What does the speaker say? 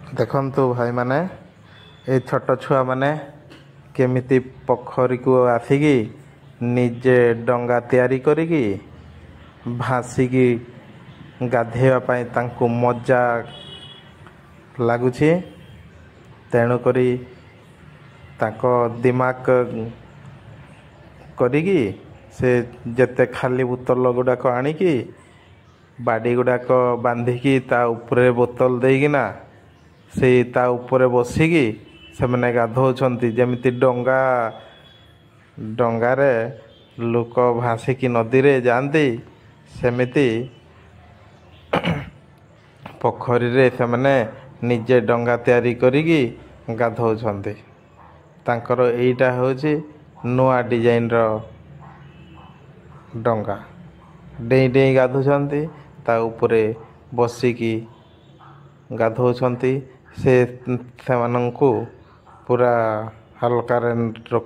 देखंतु भाई माने ए छोट छुआ माने केमिति पोखरी को आसिकी निजे डंगा तैयारी करिकी भासिकी गाधेवा पाई तांकु मजा लागुछि। तेणु करी ताको दिमाग करिकी से जेते खाली बोतल गुड़ाक आनिकी बाड़ी गुड़ाक बांधिकी ता उपरे बोतल देकिना से ता उपरे बसिकी से मैंने गाधौछंती। जेमिति डंगारे लोक भासिकी नदी रे जाती सेमिति पोखरी रे से मैंने निजे डंगा तैयारी करिकी गाधौछंती। तांकर एइटा होछि नुआ डिजाइन रो डंगा डेई डेई गाधुछंती ता उपरे बसिकी गाधौछंती। से सेमानंकु पूरा हल्का रे रखि